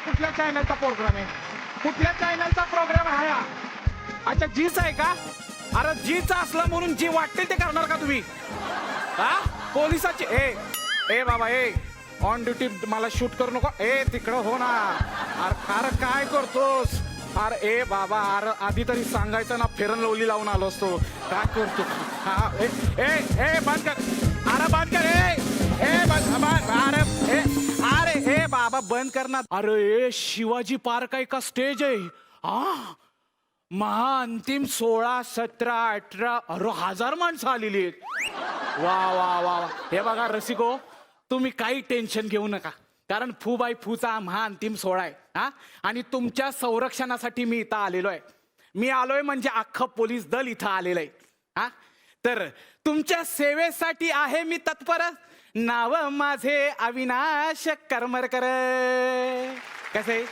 कुठल्या चॅनलचा प्रोग्राम आहे? कुठल्या चॅनलचा प्रोग्राम आहे हा? अच्छा जीच आहे का? अरे जीचा असला म्हणून जी वाटेल ते करणार का तुम्ही? हा पोलिसाचे ए बाबा ऑन ड्युटी मला शूट करू नको. तिकडं हो ना. अरे काय करतोस? अरे बाबा अरे आधी तरी सांगायचं ना, फेरन लवली लावून आलो असतो. काय करतो? हा बंद कर. अरे बंद कर. अरे बाबा बंद करणार. अरे शिवाजी पार्क आहे का स्टेज आहे? महाअंतिम 16, 17, 18 अरे 1000 माणसं आलेली आहेत. वा वा वा वा. हे बघा रसिको, तुम्ही काही टेन्शन घेऊ नका, कारण फूबाई फूचा महाअंतिम सोहळा आहे. आणि तुमच्या संरक्षणासाठी मी इथं आलेलो आहे. मी आलोय म्हणजे अख्खं पोलीस दल इथं आलेलं आहे. तर तुमच्या सेवेसाठी आहे मी तत्पर. नाव माझे अविनाश करमरकर. कसे?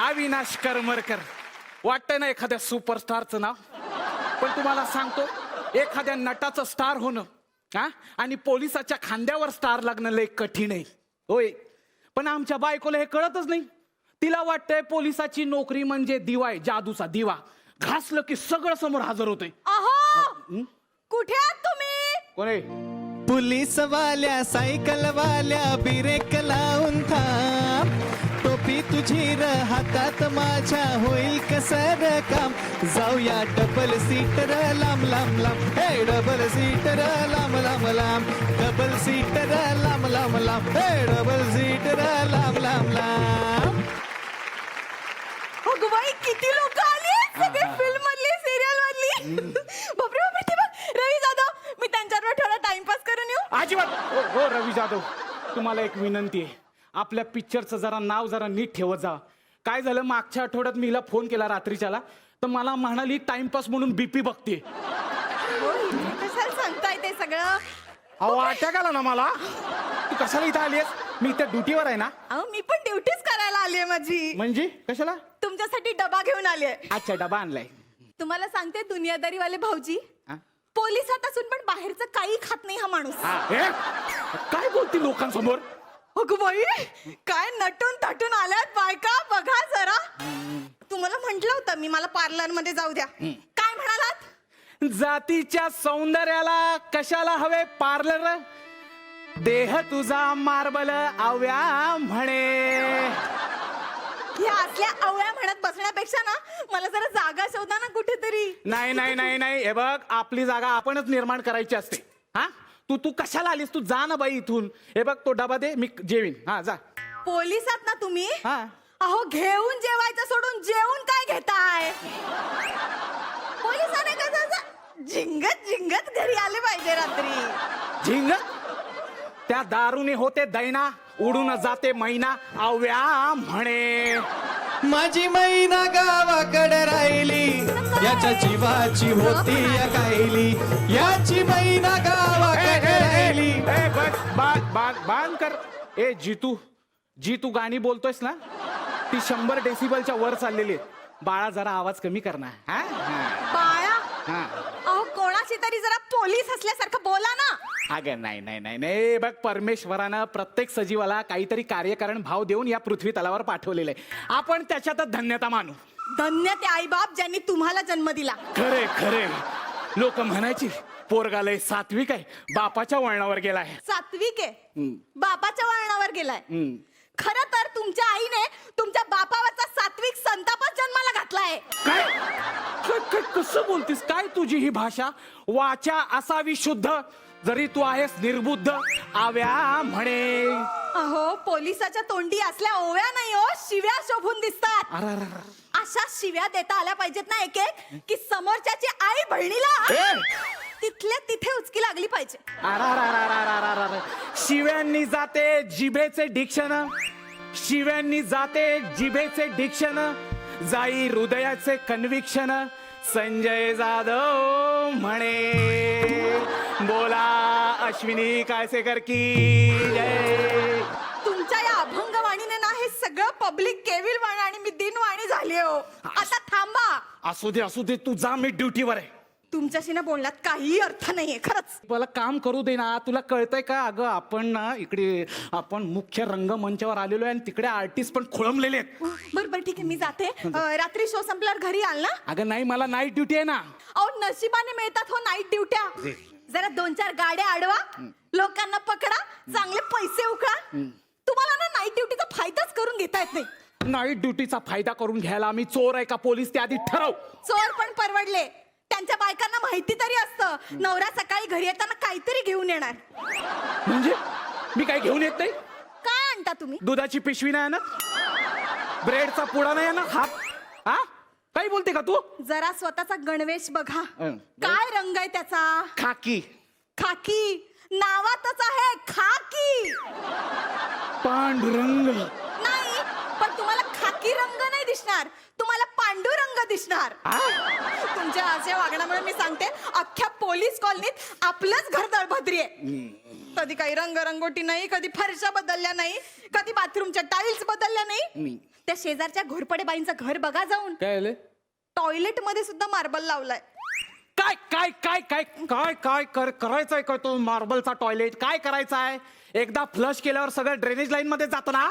अविनाश करमरकर. वाटतंय ना एखाद्या सुपरस्टारचं नाव? पण तुम्हाला सांगतो, एखाद्या नटाचं स्टार होणं आणि पोलिसाच्या खांद्यावर स्टार लागणं लय कठीण आहे. होय, पण आमच्या बायकोला हे कळतच नाही. तिला वाटतंय पोलिसाची नोकरी म्हणजे दिवा आहे, जादूचा दिवा. घासलं की सगळं समोर हजर होतंय. कुठे आहात तुम्ही? कोणी? पुलिस वाल्या सायकल वाल्या ब्रेक लावून थांब. टोपी तुझी र हातात माझ्या होईल कसर काम. जाऊया डबल सीटर लांब लांब लांब. हे डबल सीटर लांब लांब लांब. डबल सीटर लांब लांब लांब. हे डबल सीटर लांब लांब लांब. अगं बाई, किती लोक आली, सगळे फिल्म मधली, सिरियल मधली. बापरे बापरे, ते बघ रवी जाधव. मी त्यांच्यावर थोडा टाइमपास करून येऊ? अजिबात. हो रवी जाधव, तुम्हाला एक विनंती आहे. आपल्या पिक्चरचं जरा नाव जरा नीट ठेवत जा. काय झालं, मागच्या आठवड्यात मी हिला फोन केला रात्रीच्याला, तर मला म्हणाली टाइमपास म्हणून बीपी बघते. कशाला सांगताय ते सगळं? अहो अटॅक आला ना मला. तू कशाला इथं आलीस? मी इथं ड्युटीवर आहे ना. अहो मी पण ड्युटीच करायला आलीये माझी. म्हणजे कशाला? तुमच्यासाठी डबा घेऊन आलीये. अच्छा डबा आणलाय. तुम्हाला सांगते, दुनियादारी वाले भाऊजी पोलिसात असून पण बाहेरचं काही खात नाही हा माणूस. काय बोलती लोकांसमोर? अगं बाई, काय नटून तटून आल्यात बायका, बघा जरा. तुम्हाला म्हंटल होतं मी, मला पार्लर मध्ये जाऊ द्या. काय म्हणालात? जातीच्या सौंदर्याला कशाला हवे पार्लर? देह तुझा मार्बल आव्या म्हणे. ह्या असल्या अवळ्या म्हणत बसण्यापेक्षा ना, मला जरा जागा शोधा ना कुठेतरी. नाही नाही नाही नाही, हे बघ, आपली जागा आपणच निर्माण करायची असते. तू कशाला आलीस? तू जा ना बाई इथून. हे बघ, तो डबा दे, मी जेवीन. जा. पोलिसात ना तुम्ही? हा. अहो घेऊन जेवायचं सोडून जेवून काय घेताय? पोलिसाने कसं झिंगत झिंगत घरी आले पाहिजे रात्री. झिंगत? त्या दारूने होते दैना, उडून जाते मैना आव्या म्हणे. माझी मैना गावाकडे राहिली, याच्या जीवाची होती या गायली. याची मैना गावाकडे राहिली. बांध कर. जी तू गाणी बोलतोयस ना, ती 100 डेसिबलच्या वर चाललेली आहे. बाळा जरा आवाज कमी कर ना. बाळा? अहो कोणाशी तरी जरा पोलीस असल्यासारखं बोला ना. अगं नाही नाही नाही नाही, बघ, परमेश्वरानं प्रत्येक सजीवाला काहीतरी कार्यकारण भाव देऊन या पृथ्वी तलावर पाठवलेलं आहे. आपण त्याच्यातच धन्यता मानू. धन्य ते आई बाप ज्यांनी तुम्हाला जन्म दिला. खरे खरे. लोक म्हणायची पोरगालय सात्विक आहे, बापाच्या वळणावर गेलाय. सात्विक आहे, बापाच्या वळणावर गेलाय. खरं तर तुमच्या आईने तुमच्या बापावरचा सात्विक संतापच जन्माला घातलाय. काय कसं बोलतीस? काय तुझी ही भाषा? वाचा असावी शुद्ध, जरी तू आहेस निर्बुद्ध आव्या म्हणे. अहो पोलिसाच्या तोंडी असल्या ओव्या नाही हो, शिव्या शोभून दिसतात. अशा शिव्या देता आल्या पाहिजेत ना एक एक, की समोरच्याची आई बहिणीला तिथल्या तिथे उचकी लागली पाहिजे. शिव्यांनी जाते जिभेचे डिक्शन. शिव्यांनी जाते जिभेचे डिक्शन. जाई हृदयाचे कन्व्हिक्शन. संजय जाधव म्हणे. बोला अश्विनी कायसेकर की जय. तुमच्या या अभंगवाणीने ना हे सगळं पब्लिक केविल वाणी आणि मी दिनवाणी झाली हो. आता थांबा. असू दे, तू जा, मी ड्युटीवर आहे. तुमच्याशी ना बोलण्यात काही अर्थ नाहीये खरंच. मला काम करू दे ना. तुला कळतंय का? अगं आपण ना इकडे आपण मुख्य रंगमंचावर आलेलो आहे आणि तिकडे आर्टिस्ट पण खोळंबलेले आहेत. बरं ठीक आहे, मी जाते. रात्री शो संपल्यावर घरी आल ना? अगं नाही, मला नाईट ड्युटी आहे ना. अहो नशिबाने मिळतात हो नाईट ड्युट्या. जरा 2-4 गाड्या अडवा, लोकांना पकडा, चांगले पैसे उकळा. तुम्हाला ना नाईट ड्युटीचा फायदाच करून घेता येत नाही. नाईट ड्युटीचा फायदा करून घ्यायला आम्ही चोर आहे का पोलीस ते आधी ठरव. चोर पण परवडले. त्यांच्या बायकांना माहिती तरी असतं नवरा सकाळी घरी येताना काहीतरी घेऊन येणार. म्हणजे मी काय घेऊन येत नाही? काय आणता तुम्ही? दुधाची पिशवी नाही ना, ब्रेडचा पुडा नाही ना, हा काही बोलते का तू? जरा स्वतःचा गणवेश बघा. हं. काय रंग आहे त्याचा? खाकी. खाकी नावातच आहे, खाकी. पांढुरंग नाही, पण तुम्हाला खाकी रंग नाही दिसणार, तुम्हाला पांडुरंग दिसणार. तुमच्या अशा वागण्यामुळे मी सांगते, अख्ख्या पोलीस कॉलनीत आपलंच घर दळभद्री आहे. कधी काही रंगरंगोटी नाही, कधी फरशा बदलल्या नाही, कधी बाथरूमच्या टाईल्स बदलल्या नाही. त्या शेजारच्या घोरपडे बाईंचं घर बघा जाऊन. काय टॉयलेट मध्ये सुद्धा मार्बल लावलाय. काय काय काय काय काय काय करायचंय का? तो मार्बलचा टॉयलेट काय करायचा आहे? एकदा फ्लश केल्यावर सगळं ड्रेनेज लाईन मध्ये जातं ना.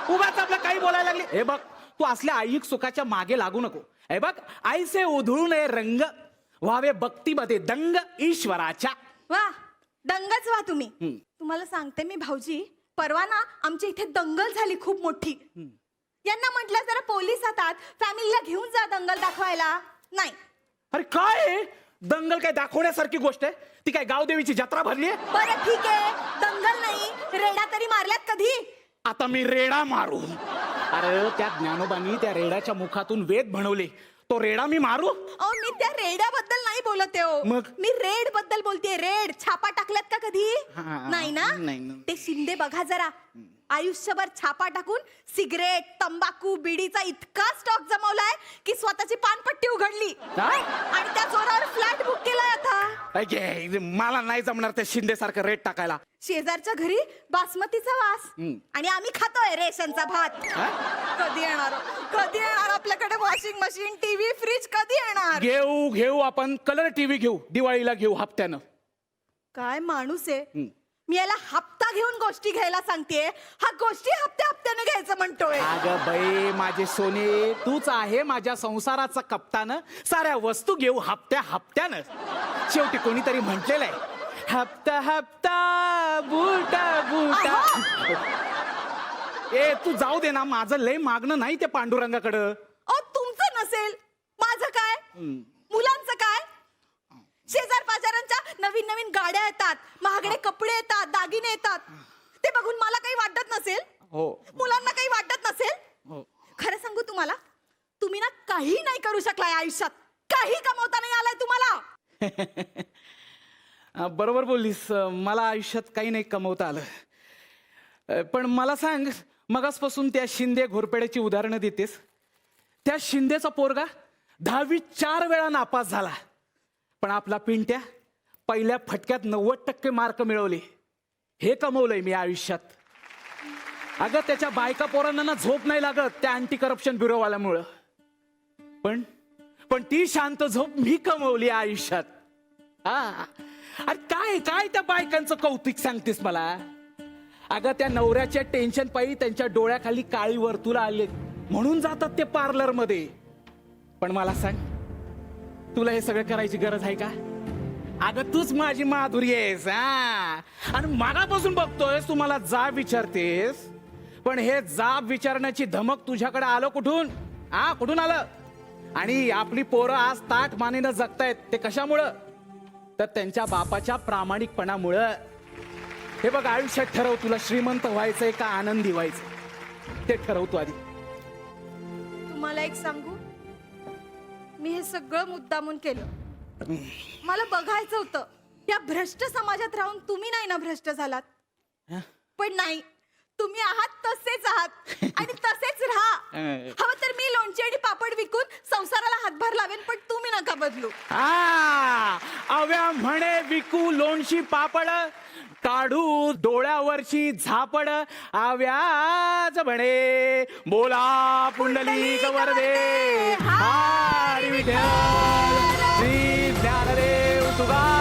उगाच आपलं काही बोलायला लागले. हे बघ, तू असल्या आईक सुखाच्या मागे लागू नको. हे बघ, आईसे उधळू नये रंग, व्हावे भक्तीमध्ये दंग ईश्वराच्या. वा, दंगच वा तुम्ही. तुम्हाला सांगते मी भाऊजी, परवा ना आमच्या इथे दंगल झाली खूप मोठी. यांना म्हटलं जरा पोलीस येतात, फॅमिलीला घेऊन जा दंगल दाखवायला. नाही. अरे काय आहे? दंगल काय दाखवण्यासारखी गोष्ट आहे? ती काय गावदेवीची जत्रा भरली आहे? बरं ठीक आहे, दंगल नाही, रेडा तरी मारल्यात कधी? आता मी रेडा मारू? अरे त्या ज्ञानोबांनी त्या रेड्याच्या मुखातून वेद बनवले, तो रेडा मी मारू? अहो मी त्या रेड्याबद्दल नाही बोलत आहे हो. मग? मी रेड बद्दल बोलते. रेड छापा टाकल्यात का कधी? नाही ना. नाही. ते शिंदे बघा जरा, आयुष्यभर छापा टाकून सिगरेट, तंबाखू, बिडीचा इतका स्टॉक जमवलाय की स्वतःची पानपट्टी उघडली आणि त्या जोरावर फ्लॅट बुक केलाय आता. मला नाही जमणार त्या शिंदे सारखं रेट टाकायला. शेजारच्या घरी बासमतीचा वास आणि आम्ही खातोय रेशनचा भात. कधी येणार? कधी येणार आपल्याकडे वॉशिंग मशीन, टीव्ही, फ्रीज? कधी येणार? घेऊ आपण कलर टीव्ही घेऊ, दिवाळीला घेऊ हप्त्यानं. काय माणूस आहे. मी याला हप्ता घेऊन गोष्टी घ्यायला सांगतेय, हा गोष्टी हप्त्याने घ्यायचं म्हणतोय. अगं बाई माझे सोने, तूच आहे माझ्या संसाराचा कप्तान. साऱ्या वस्तू घेऊ हप्त्यानं. शेवटी कोणीतरी म्हटलेलं आहे, हप्ता हप्ता बुटा. ए तू जाऊ दे ना, माझं लय मागणं नाही त्या पांडुरंगाकडं. तुमचं नसेल, माझं काय? मुलांचं काय? शेजार पाजारांच्या नवीन नवीन गाड्या येतात, महागडे कपडे येतात, दागिने येतात, ते बघून मला काही वाटत नसेल? हो. मुलांना काही वाटत नसेल? हो. खरं सांगू तुम्हाला, तुम्ही ना काही नाही करू शकलाय आयुष्यात. काही कमवता नाही आलाय तुम्हाला. बरोबर बोललीस, मला आयुष्यात काही नाही कमवता आलं. पण मला सांग, मगासपासून त्या शिंदे घोरपेड्याची उदाहरणं देतेस. त्या शिंदेचा पोरगा 10वी 4 वेळा नापास झाला, पण आपला पिंट्या पहिल्या फटक्यात 90% मार्क मिळवले. हे कमवलंय मी आयुष्यात. अगं त्याच्या बायका पोरांना ना झोप नाही लागत त्या अँटी करप्शन ब्युरोवाल्यामुळं. पण ती शांत झोप मी कमवली आयुष्यात. अरे काय काय त्या बायकांचं कौतुक सांगतेस मला? अगं त्या नवऱ्याच्या टेन्शन पायी त्यांच्या डोळ्याखाली काळी वर्तुळं आले म्हणून जातात ते पार्लर मध्ये. पण मला सांग, तुला हे सगळं करायची गरज आहे का? अगं तूच माझी माधुरी आहेस. आणि मागापासून बघतोय तू मला जाब विचारतेस, पण हे जाब विचारण्याची धमक तुझ्याकडे आलं कुठून? कुठून आलं? आणि आपली पोरं आज ताठ मानेनं जगतायत ते कशामुळं? तर त्यांच्या बापाच्या प्रामाणिकपणामुळं. हे बघ, आयुष्यात ठरव, तुला श्रीमंत व्हायचंय का आनंदी व्हायचंय ते ठरवतो आधी. तुम्हाला एक सांगू, मी हे सगळं मुद्दामून केलं. मला बघायचं होतं या भ्रष्ट समाजात राहून तुम्ही नाही ना भ्रष्ट झालात. पण नाही, तुम्ही आहात तसेच आहात आणि तसेच राहा. हवं तर मी लोणची आणि पापड विकून संसाराला हातभार लावेन, पण तुम्ही नका बदलू. अव्या म्हणे विकू लोणची पापड, काढू डोळ्यावरची झापड. आव्याज म्हणे बोला पुंडलिक वरदे. हरी विठ्ठल श्री तुगा